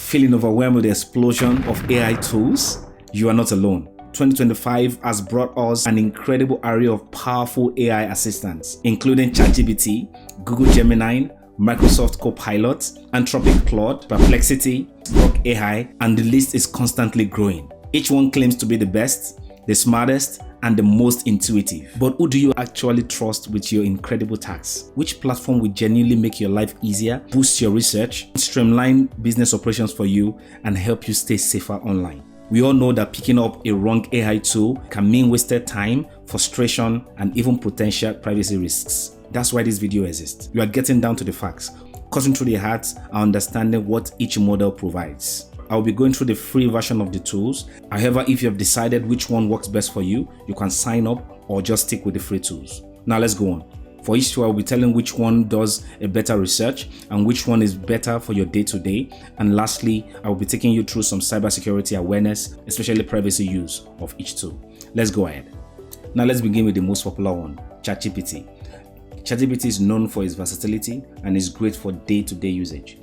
Feeling overwhelmed with the explosion of AI tools? You are not alone. 2025 has brought us an incredible array of powerful AI assistants, including ChatGPT, Google Gemini, Microsoft Copilot, Anthropic Claude, Perplexity, Grok AI, and the list is constantly growing. Each one claims to be the best, the smartest, and the most intuitive. But who do you actually trust with your incredible tasks? Which platform will genuinely make your life easier, boost your research, streamline business operations for you, and help you stay safer online? We all know that picking up a wrong AI tool can mean wasted time, frustration, and even potential privacy risks. That's why this video exists. You are getting down to the facts, cutting through the heart, and understanding what each model provides. I'll be going through the free version of the tools. However, if you have decided which one works best for you, you can sign up or just stick with the free tools. Now let's go on. For each tool, I'll be telling which one does a better research and which one is better for your day-to-day. And lastly, I will be taking you through some cybersecurity awareness, especially privacy use of each tool. Let's go ahead. Now let's begin with the most popular one, ChatGPT. ChatGPT is known for its versatility and is great for day-to-day usage.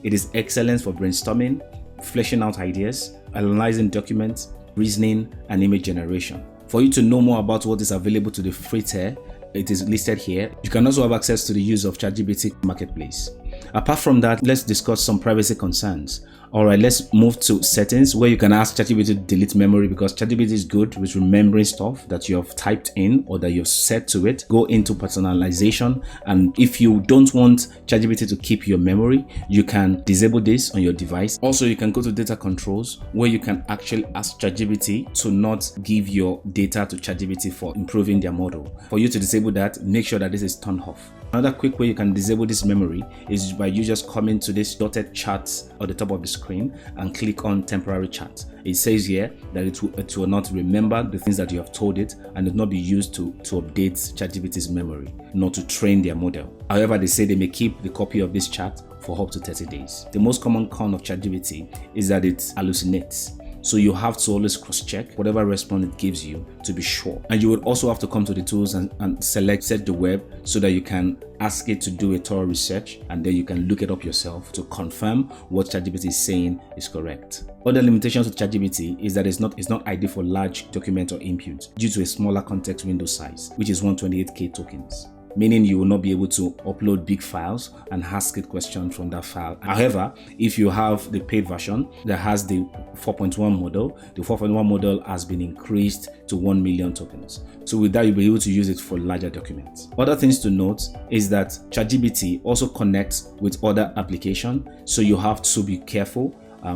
It is excellent for brainstorming, fleshing out ideas, analyzing documents, reasoning, and image generation. For you to know more about what is available to the free tier, it is listed here. You can also have access to the use of ChatGPT Marketplace. Apart from that, let's discuss some privacy concerns. Alright, let's move to settings where you can ask ChatGPT to delete memory because ChatGPT is good with remembering stuff that you have typed in or that you've set to it. Go into personalization, and if you don't want ChatGPT to keep your memory, you can disable this on your device. Also, you can go to data controls where you can actually ask ChatGPT to not give your data to ChatGPT for improving their model. For you to disable that, make sure that this is turned off. Another quick way you can disable this memory is by you just coming to this dotted chat at the top of the screen and click on temporary chat. It says here that it will not remember the things that you have told it and it will not be used to update ChatGPT's memory, nor to train their model. However, they say they may keep the copy of this chat for up to 30 days. The most common con of ChatGPT is that it hallucinates. So you have to always cross-check whatever response it gives you to be sure. And you would also have to come to the tools and select set the web so that you can ask it to do a thorough research and then you can look it up yourself to confirm what ChatGPT is saying is correct. Other limitations with ChatGPT is that it's not ideal for large document or input due to a smaller context window size, which is 128K tokens. Meaning you will not be able to upload big files and ask it questions from that file. However, if you have the paid version that has the 4.1 model, the 4.1 model has been increased to 1 million tokens. So with that, you'll be able to use it for larger documents. Other things to note is that ChatGPT also connects with other applications. So you have to be careful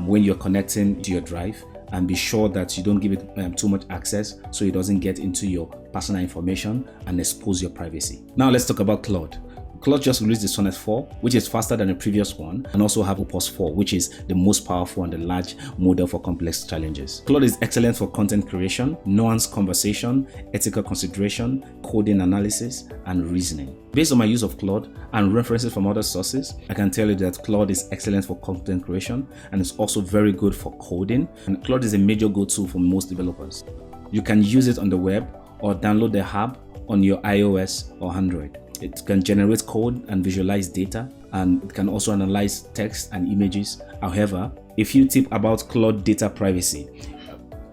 when you're connecting to your drive, and be sure that you don't give it too much access so it doesn't get into your personal information and expose your privacy. Now let's talk about Claude. Claude just released the Sonnet 4, which is faster than the previous one, and also have Opus 4, which is the most powerful and the large model for complex challenges. Claude is excellent for content creation, nuanced conversation, ethical consideration, coding analysis, and reasoning. Based on my use of Claude and references from other sources, I can tell you that Claude is excellent for content creation and is also very good for coding. And Claude is a major go-to for most developers. You can use it on the web or download the app on your iOS or Android. It can generate code and visualize data, and it can also analyze text and images. However, a few tips about Claude data privacy.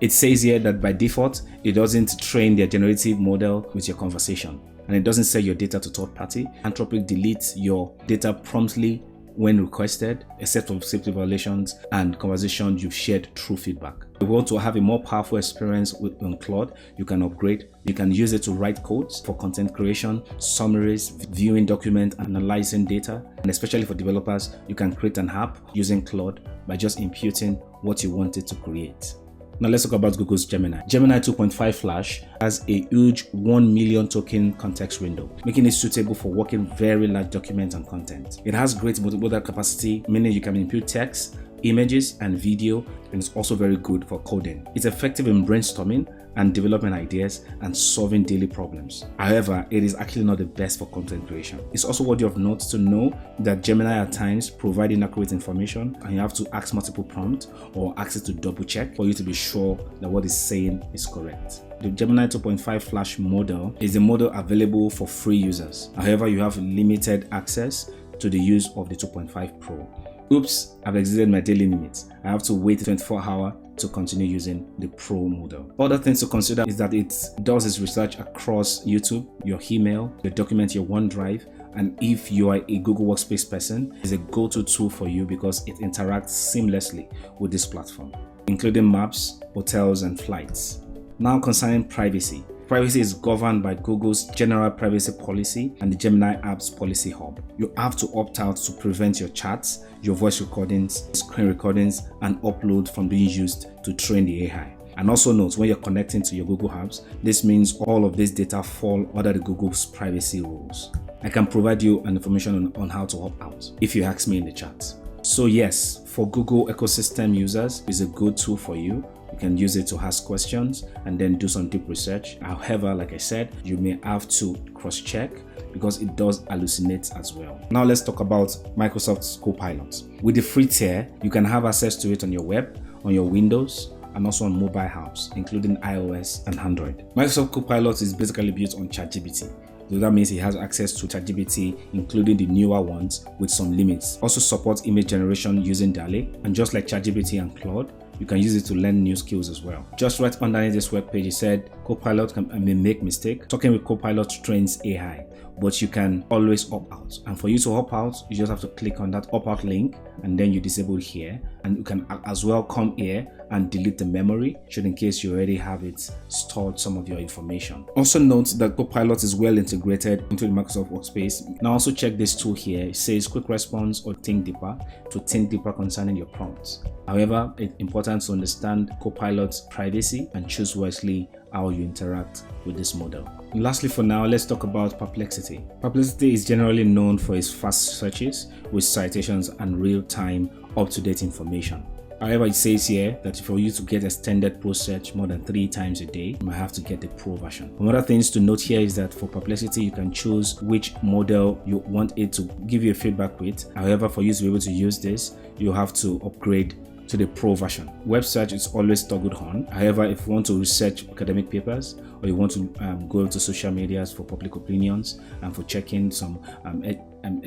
It says here that by default, it doesn't train their generative model with your conversation, and it doesn't sell your data to third party. Anthropic deletes your data promptly when requested, except for safety violations and conversations you've shared through feedback. If you want to have a more powerful experience with Claude, you can upgrade. You can use it to write codes for content creation, summaries, viewing documents, analyzing data, and especially for developers, you can create an app using Claude by just imputing what you wanted to create. Now let's talk about Google's Gemini. Gemini 2.5 Flash has a huge 1 million token context window, making it suitable for working very large documents and content. It has great multimodal capacity, meaning you can input text, images, and video, and it's also very good for coding. It's effective in brainstorming and developing ideas and solving daily problems. However, it is actually not the best for content creation. It's also worthy of note to know that Gemini at times provide inaccurate information and you have to ask multiple prompts or ask it to double check for you to be sure that what it's saying is correct. The Gemini 2.5 Flash model is the model available for free users. However, you have limited access to the use of the 2.5 Pro. Oops, I've exceeded my daily limits. I have to wait 24 hours to continue using the Pro model. Other things to consider is that it does its research across YouTube, your email, your document, your OneDrive, and if you are a Google Workspace person, it's a go-to tool for you because it interacts seamlessly with this platform, including maps, hotels, and flights. Now concerning privacy. Privacy is governed by Google's General Privacy Policy and the Gemini Apps Policy Hub. You have to opt out to prevent your chats, your voice recordings, screen recordings, and upload from being used to train the AI. And also note, when you're connecting to your Google Apps, this means all of this data fall under the Google's privacy rules. I can provide you an information on how to opt out if you ask me in the chat. So yes, for Google ecosystem users, it's a good tool for you. You can use it to ask questions and then do some deep research. However, like I said, you may have to cross-check because it does hallucinate as well. Now let's talk about Microsoft's Copilot. With the free tier, you can have access to it on your web, on your Windows, and also on mobile apps, including iOS and Android. Microsoft Copilot is basically built on ChatGPT. So that means it has access to ChatGPT, including the newer ones with some limits. Also supports image generation using DALL-E, and just like ChatGPT and Claude, you can use it to learn new skills as well. Just right underneath this webpage, it said Copilot may make mistake. Talking with Copilot trains AI, but you can always opt out. And for you to opt out, you just have to click on that opt out link and then you disable here. And you can as well come here and delete the memory should in case you already have it stored some of your information. Also note that Copilot is well integrated into the Microsoft Workspace. Now also check this tool here. It says quick response or think deeper to think deeper concerning your prompts. However, it's important to understand Copilot's privacy and choose wisely how you interact with this model. And lastly, for now, let's talk about Perplexity. Perplexity is generally known for its fast searches with citations and real-time, up-to-date information. However, it says here that for you to get extended Pro search more than 3 times a day, you might have to get the Pro version. Some other things to note here is that for Perplexity, you can choose which model you want it to give you a feedback with. However, for you to be able to use this, you have to upgrade to the Pro version. Web search is always toggled on. However, if you want to research academic papers or you want to go to social medias for public opinions and for checking some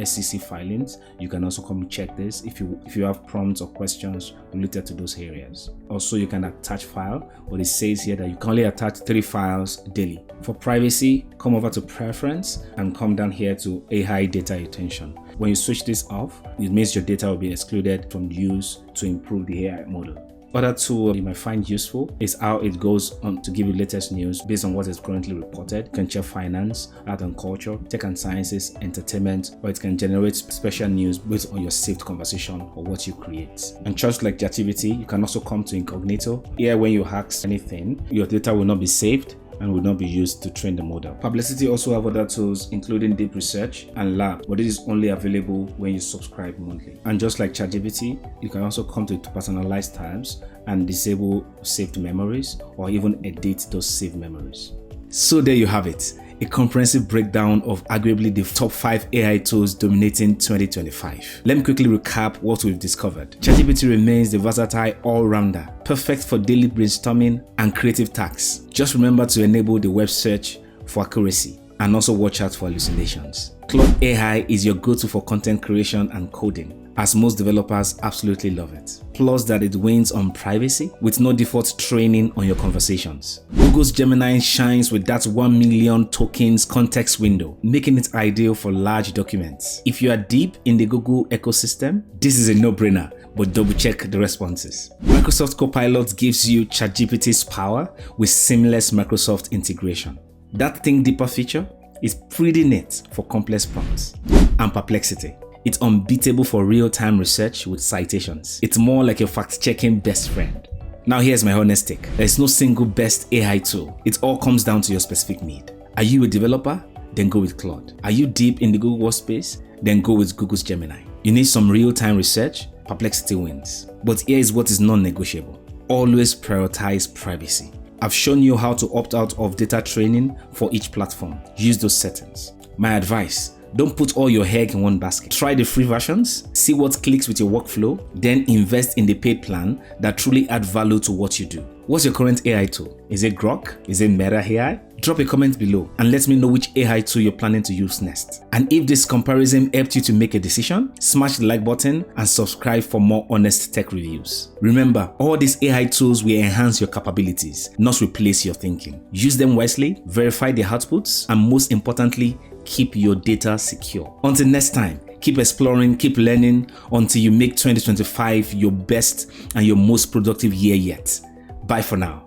SEC filings, you can also come check this if you have prompts or questions related to those areas. Also, you can attach file, but it says here that you can only attach 3 files daily. For privacy, come over to preference and come down here to AI data retention. When you switch this off, it means your data will be excluded from use to improve the AI model. Other tool you might find useful is how it goes on to give you latest news based on what is currently reported. You can check finance, art and culture, tech and sciences, entertainment, or it can generate special news based on your saved conversation or what you create. And just like ChatGPT, you can also come to incognito. Here, when you ask anything, your data will not be saved and will not be used to train the model. Perplexity also have other tools including deep research and lab, but it is only available when you subscribe monthly. And just like ChatGPT, you can also come to personalized tabs and disable saved memories or even edit those saved memories. So there you have it. A comprehensive breakdown of arguably the top 5 AI tools dominating 2025. Let me quickly recap what we've discovered. ChatGPT remains the versatile all-rounder, perfect for daily brainstorming and creative tasks. Just remember to enable the web search for accuracy and also watch out for hallucinations. Claude AI is your go-to for content creation and coding, as most developers absolutely love it. Plus that it wins on privacy with no default training on your conversations. Google's Gemini shines with that 1 million tokens context window, making it ideal for large documents. If you are deep in the Google ecosystem, this is a no-brainer, but double check the responses. Microsoft Copilot gives you ChatGPT's power with seamless Microsoft integration. That think deeper feature is pretty neat for complex prompts. And Perplexity. It's unbeatable for real-time research with citations. It's more like your fact-checking best friend. Now here's my honest take. There is no single best AI tool. It all comes down to your specific need. Are you a developer? Then go with Claude. Are you deep in the Google workspace? Then go with Google's Gemini. You need some real-time research? Perplexity wins. But here is what is non-negotiable. Always prioritize privacy. I've shown you how to opt out of data training for each platform. Use those settings. My advice: don't put all your eggs in one basket. Try the free versions, see what clicks with your workflow, then invest in the paid plan that truly add value to what you do. What's your current AI tool? Is it Grok? Is it Meta AI? Drop a comment below and let me know which AI tool you're planning to use next. And if this comparison helped you to make a decision, smash the like button and subscribe for more honest tech reviews. Remember, all these AI tools will enhance your capabilities, not replace your thinking. Use them wisely, verify their outputs, and most importantly, keep your data secure. Until next time, keep exploring, keep learning until you make 2025 your best and your most productive year yet. Bye for now.